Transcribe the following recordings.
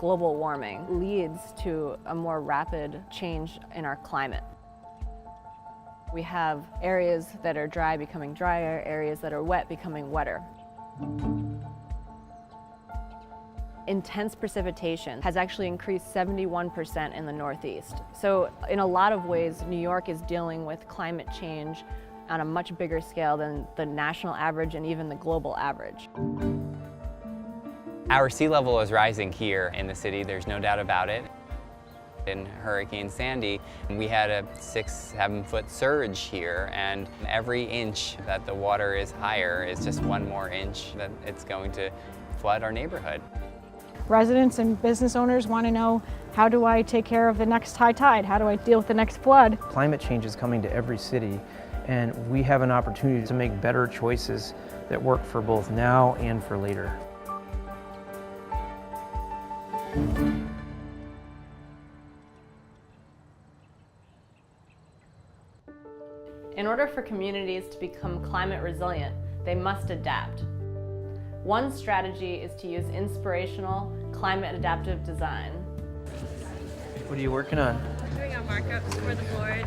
global warming leads to a more rapid change in our climate. We have areas that are dry becoming drier, areas that are wet becoming wetter. Intense precipitation has actually increased 71% in the Northeast. So in a lot of ways, New York is dealing with climate change on a much bigger scale than the national average and even the global average. Our sea level is rising here in the city, there's no doubt about it. In Hurricane Sandy, we had a 6-7 foot surge here, and every inch that the water is higher is just one more inch that it's going to flood our neighborhood. Residents and business owners want to know, how do I take care of the next high tide? How do I deal with the next flood? Climate change is coming to every city, and we have an opportunity to make better choices that work for both now and for later. In order for communities to become climate resilient, they must adapt. One strategy is to use inspirational, climate adaptive design. What are you working on? I'm doing our markups for the board.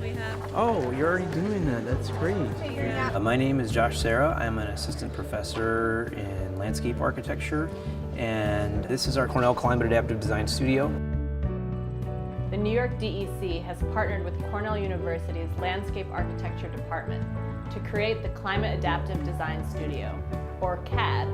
We have. Oh, you're already doing that. That's great. My name is Josh Serra. I'm an assistant professor in landscape architecture, and this is our Cornell Climate Adaptive Design Studio. The New York DEC has partnered with Cornell University's Landscape Architecture Department to create the Climate Adaptive Design Studio, or CAD.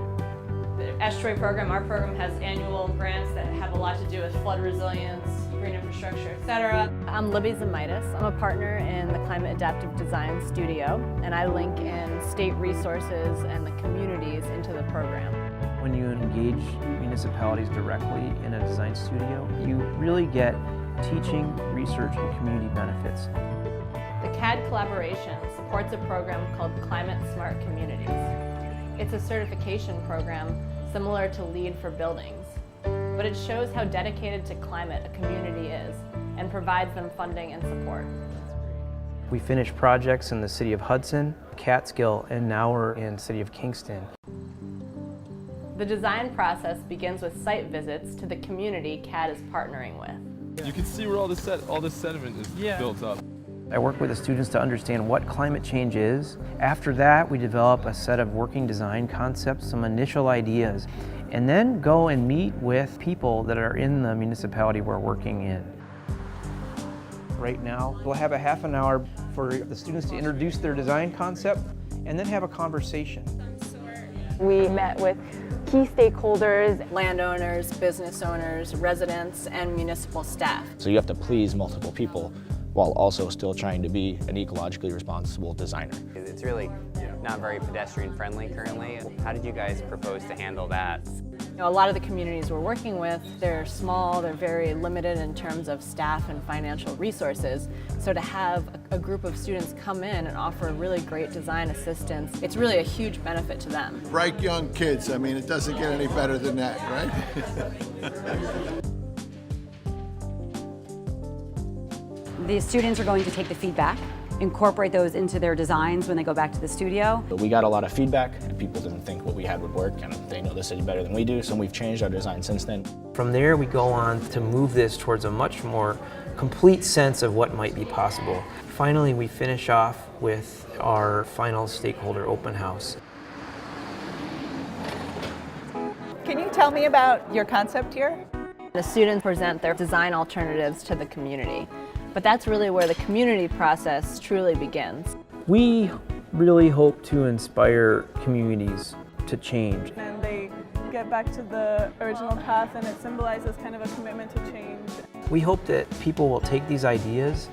The estuary program, our program, has annual grants that have a lot to do with flood resilience, green infrastructure, etc. I'm Libby Zamaitis. I'm a partner in the Climate Adaptive Design Studio, and I link in state resources and the communities into the program. When you engage municipalities directly in a design studio, you really get teaching, research, and community benefits. The CAD collaboration supports a program called Climate Smart Communities. It's a certification program similar to LEED for buildings, but it shows how dedicated to climate a community is and provides them funding and support. We finished projects in the city of Hudson, Catskill, and now we're in the city of Kingston. The design process begins with site visits to the community CAD is partnering with. You can see where all this sediment is built up. I work with the students to understand what climate change is. After that, we develop a set of working design concepts, some initial ideas, and then go and meet with people that are in the municipality we're working in. Right now, we'll have a half an hour for the students to introduce their design concept and then have a conversation. We met with key stakeholders, landowners, business owners, residents, and municipal staff. So you have to please multiple people while also still trying to be an ecologically responsible designer. It's really not very pedestrian friendly currently. How did you guys propose to handle that? You know, a lot of the communities we're working with, they're small, they're very limited in terms of staff and financial resources. So to have a group of students come in and offer really great design assistance, it's really a huge benefit to them. Bright young kids, I mean, it doesn't get any better than that, right? The students are going to take the feedback, incorporate those into their designs when they go back to the studio. But we got a lot of feedback, and people didn't think what we had would work, and they know the city better than we do, so we've changed our design since then. From there, we go on to move this towards a much more complete sense of what might be possible. Finally, we finish off with our final stakeholder open house. Can you tell me about your concept here? The students present their design alternatives to the community. But that's really where the community process truly begins. We really hope to inspire communities to change. And they get back to the original path, and it symbolizes kind of a commitment to change. We hope that people will take these ideas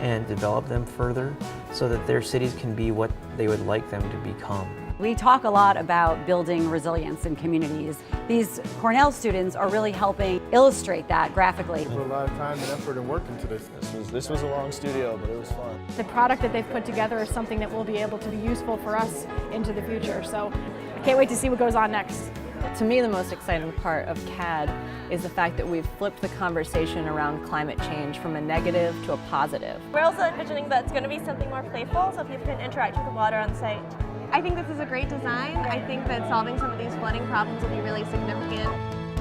and develop them further so that their cities can be what they would like them to become. We talk a lot about building resilience in communities. These Cornell students are really helping illustrate that graphically. We put a lot of time and effort and work into this. This was a long studio, but it was fun. The product that they've put together is something that will be able to be useful for us into the future. So I can't wait to see what goes on next. To me, the most exciting part of CAD is the fact that we've flipped the conversation around climate change from a negative to a positive. We're also envisioning that it's going to be something more playful, so people can interact with the water on site. I think this is a great design. I think that solving some of these flooding problems will be really significant.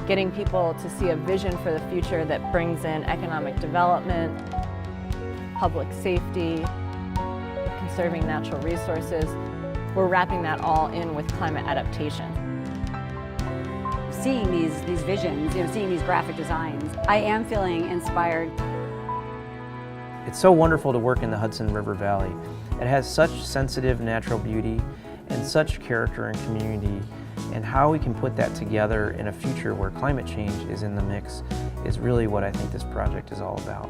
getting people to see a vision for the future that brings in economic development, public safety, conserving natural resources. We're wrapping that all in with climate adaptation. Seeing these visions, seeing these graphic designs, I am feeling inspired. It's so wonderful to work in the Hudson River Valley. It has such sensitive natural beauty and such character and community, and how we can put that together in a future where climate change is in the mix is really what I think this project is all about.